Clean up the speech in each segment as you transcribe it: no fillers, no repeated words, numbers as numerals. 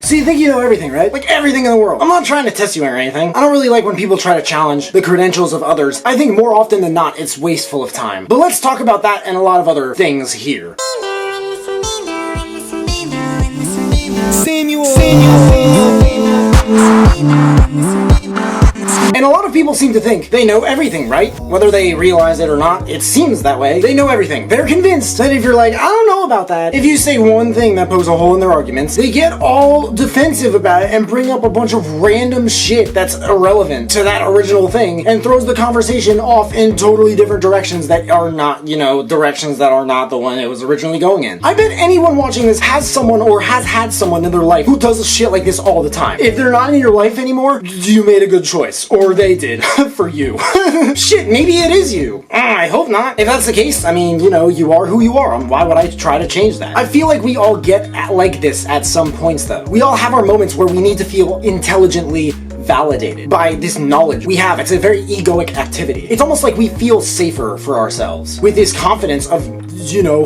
So you think you know everything, right? Like everything in the world. I'm not trying to test you or anything. I don't really like when people try to challenge the credentials of others. I think more often than not, it's wasteful of time. But let's talk about that and a lot of other things here. And a lot of people seem to think they know everything, right? Whether they realize it or not, it seems that way. They know everything. They're convinced that if you're like, I don't know about that, if you say one thing that pokes a hole in their arguments, they get all defensive about it and bring up a bunch of random shit that's irrelevant to that original thing and throws the conversation off in totally different directions that are not, directions that are not the one it was originally going in. I bet anyone watching this has someone or has had someone in their life who does shit like this all the time. If they're not in your life anymore, you made a good choice. Or they did. For you. Shit, maybe it is you. I hope not. If that's the case, I mean, you are who you are. Why would I try to change that? I feel like we all get like this at some points, though. We all have our moments where we need to feel intelligently validated by this knowledge we have. It's a very egoic activity. It's almost like we feel safer for ourselves with this confidence of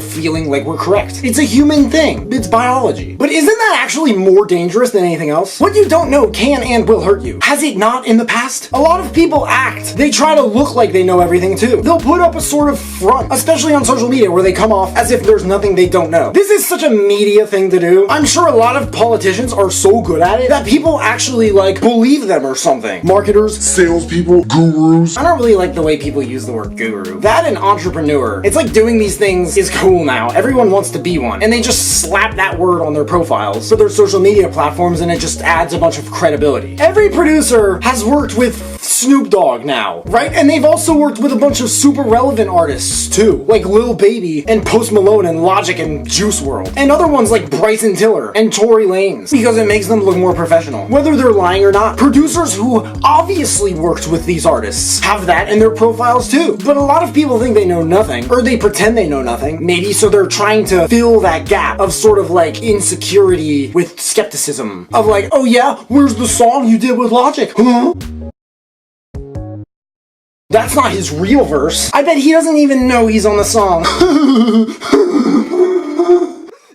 feeling like we're correct. It's a human thing. It's biology. But isn't that actually more dangerous than anything else? What you don't know can and will hurt you. Has it not in the past? A lot of people act. They try to look like they know everything too. They'll put up a sort of front, especially on social media where they come off as if there's nothing they don't know. This is such a media thing to do. I'm sure a lot of politicians are so good at it that people actually believe them or something. Marketers, salespeople, gurus. I don't really like the way people use the word guru. That and entrepreneur. It's like doing these things is cool now. Everyone wants to be one. And they just slap that word on their profiles for their social media platforms and it just adds a bunch of credibility. Every producer has worked with Snoop Dogg now, right? And they've also worked with a bunch of super relevant artists too, like Lil Baby and Post Malone and Logic and Juice WRLD. And other ones like Bryson Tiller and Tory Lanez, because it makes them look more professional. Whether they're lying or not, producers who obviously worked with these artists have that in their profiles too. But a lot of people think they know nothing, or they pretend they know nothing, maybe so they're trying to fill that gap of sort of insecurity with skepticism. Of oh yeah, where's the song you did with Logic? Huh? That's not his real verse. I bet he doesn't even know he's on the song.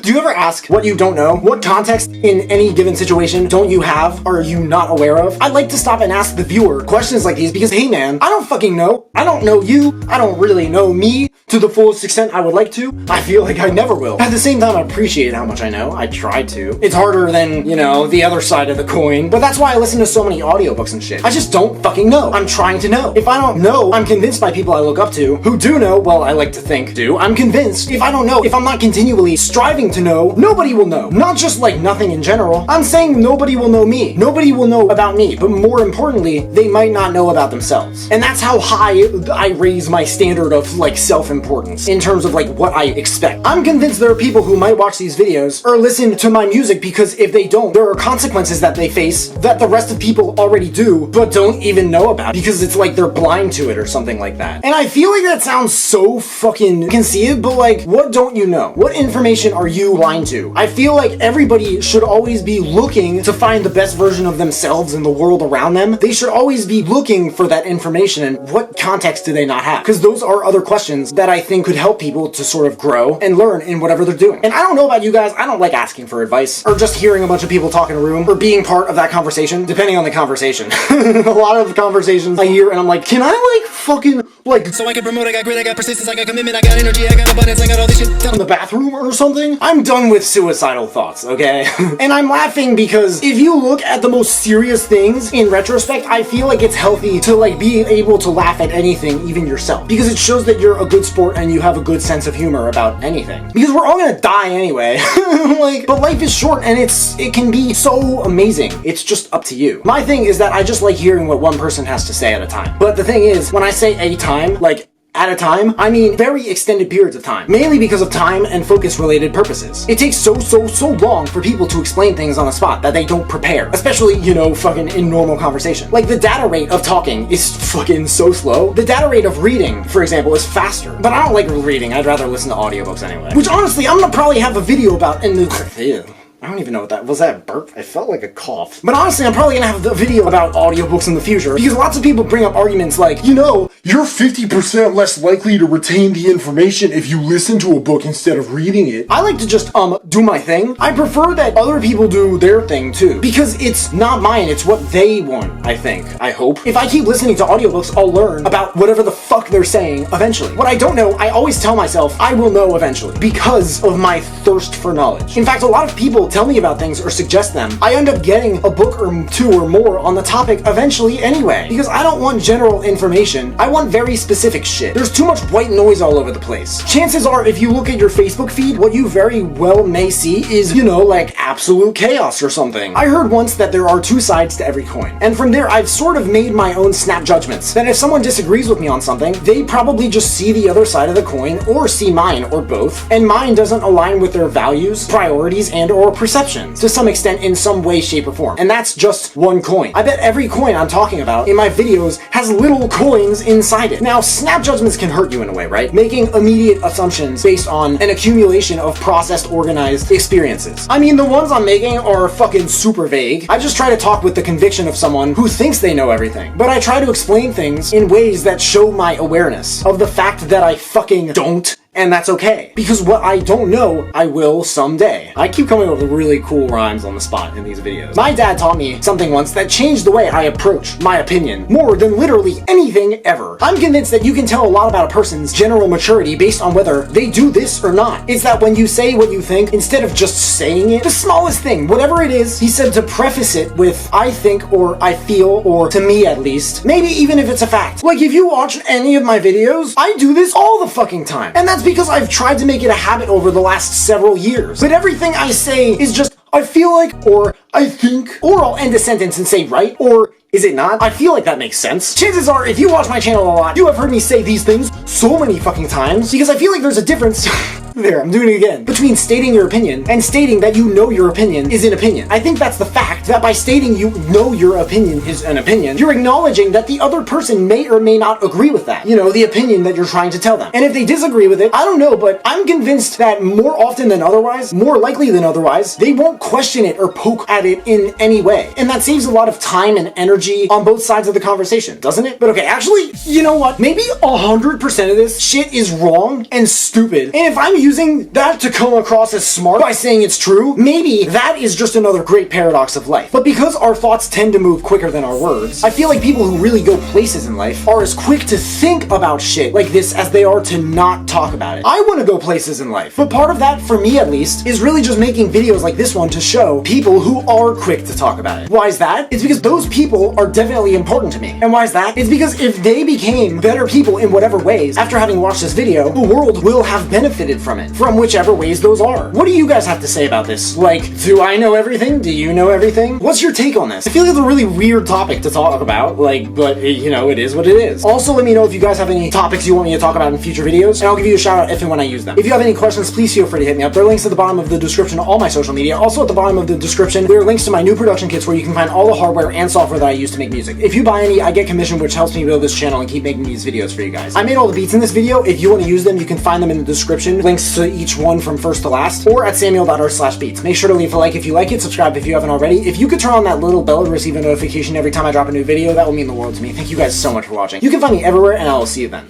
Do you ever ask what you don't know? What context in any given situation don't you have or are you not aware of? I'd like to stop and ask the viewer questions like these because, hey man, I don't fucking know. I don't know you. I don't really know me to the fullest extent I would like to. I feel like I never will. At the same time, I appreciate how much I know. I try to. It's harder than, the other side of the coin. But that's why I listen to so many audiobooks and shit. I just don't fucking know. I'm trying to know. If I don't know, I'm convinced by people I look up to who do know. Well, I like to think do. I'm convinced. If I don't know, if I'm not continually striving to know, nobody will know. Not just nothing in general. I'm saying nobody will know me. Nobody will know about me. But more importantly, they might not know about themselves. And that's how high I raise my standard of self-importance in terms of what I expect. I'm convinced there are people who might watch these videos or listen to my music because if they don't, there are consequences that they face that the rest of people already do but don't even know about because it's they're blind to it or something like that. And I feel like that sounds so fucking conceited, but what don't you know? What information are you blind to? I feel like everybody should always be looking to find the best version of themselves in the world around them. They should always be looking for that information and what context do they not have? Because those are other questions that I think could help people to sort of grow and learn in whatever they're doing. And I don't know about you guys, I don't like asking for advice or just hearing a bunch of people talk in a room or being part of that conversation, depending on the conversation. A lot of the conversations I hear and I'm can I fucking so I can promote, I got grit, I got persistence, I got commitment, I got energy, I got abundance, I got all this shit in the bathroom or something? I'm done with suicidal thoughts, okay? And I'm laughing because if you look at the most serious things in retrospect, I feel like it's healthy to be able to laugh at anything, even yourself. Because it shows that you're a good sport and you have a good sense of humor about anything. Because we're all gonna die anyway. But life is short and it can be so amazing. It's just up to you. My thing is that I just like hearing what one person has to say at a time. But the thing is, when I say a time, at a time, I mean very extended periods of time, mainly because of time and focus related purposes. It takes so long for people to explain things on the spot that they don't prepare, especially, fucking in normal conversation. The data rate of talking is fucking so slow. The data rate of reading, for example, is faster, but I don't like reading. I'd rather listen to audiobooks anyway, which honestly, I'm gonna probably have a video about in the I don't even know what that was. That a burp? I felt like a cough. But honestly, I'm probably gonna have a video about audiobooks in the future because lots of people bring up arguments like, you know, You're 50% less likely to retain the information if you listen to a book instead of reading it. I like to just do my thing. I prefer that other people do their thing too because it's not mine, it's what they want, I think. I hope. If I keep listening to audiobooks, I'll learn about whatever the fuck they're saying eventually. What I don't know, I always tell myself I will know eventually because of my thirst for knowledge. In fact, a lot of people tell me about things or suggest them. I end up getting a book or two or more on the topic eventually anyway because I don't want general information. I want very specific shit. There's too much white noise all over the place. Chances are, if you look at your Facebook feed, what you very well may see is, you know, like absolute chaos or something. I heard once that there are two sides to every coin. And from there, I've sort of made my own snap judgments. That if someone disagrees with me on something, they probably just see the other side of the coin or see mine or both. And mine doesn't align with their values, priorities, and or perceptions to some extent in some way, shape, or form. And that's just one coin. I bet every coin I'm talking about in my videos has little coins inside it. Now, snap judgments can hurt you in a way, right? Making immediate assumptions based on an accumulation of processed, organized experiences. I mean, the ones I'm making are fucking super vague. I just try to talk with the conviction of someone who thinks they know everything. But I try to explain things in ways that show my awareness of the fact that I fucking don't. And that's okay. Because what I don't know, I will someday. I keep coming up with really cool rhymes on the spot in these videos. My dad taught me something once that changed the way I approach my opinion more than literally anything ever. I'm convinced that you can tell a lot about a person's general maturity based on whether they do this or not. It's that when you say what you think, instead of just saying it, the smallest thing, whatever it is, he said to preface it with I think or I feel or to me at least. Maybe even if it's a fact. Like if you watch any of my videos, I do this all the fucking time. And that's because I've tried to make it a habit over the last several years. But everything I say is just, I feel like, or I think, or I'll end a sentence and say right, or is it not? I feel like that makes sense. Chances are, if you watch my channel a lot, you have heard me say these things so many fucking times because I feel like there's a difference. There, I'm doing it again. Between stating your opinion and stating that you know your opinion is an opinion. I think that's the fact that by stating you know your opinion is an opinion, you're acknowledging that the other person may or may not agree with that. You know, the opinion that you're trying to tell them. And if they disagree with it, I don't know, but I'm convinced that more often than otherwise, more likely than otherwise, they won't question it or poke at it in any way. And that saves a lot of time and energy on both sides of the conversation, doesn't it? But okay, actually, you know what? Maybe 100% of this shit is wrong and stupid. And if I'm using that to come across as smart by saying it's true, maybe that is just another great paradox of life. But because our thoughts tend to move quicker than our words, I feel like people who really go places in life are as quick to think about shit like this as they are to not talk about it. I want to go places in life, but part of that, for me at least, is really just making videos like this one to show people who are quick to talk about it. Why is that? It's because those people are definitely important to me. And why is that? It's because if they became better people in whatever ways after having watched this video, the world will have benefited from it. From whichever ways those are. What do you guys have to say about this? Like, do I know everything? Do you know everything? What's your take on this? I feel like it's a really weird topic to talk about, like, but you know, it is what it is. Also, let me know if you guys have any topics you want me to talk about in future videos, and I'll give you a shout out if and when I use them. If you have any questions, please feel free to hit me up. There are links at the bottom of the description to all my social media. Also at the bottom of the description, there are links to my new production kits where you can find all the hardware and software that I use to make music. If you buy any, I get commission, which helps me build this channel and keep making these videos for you guys. I made all the beats in this video. If you want to use them, you can find them in the description. Links to each one from first to last, or at samuel.r/beats. Make sure to leave a like if you like it, subscribe if you haven't already. If you could turn on that little bell to receive a notification every time I drop a new video, that will mean the world to me. Thank you guys so much for watching. You can find me everywhere, and I will see you then.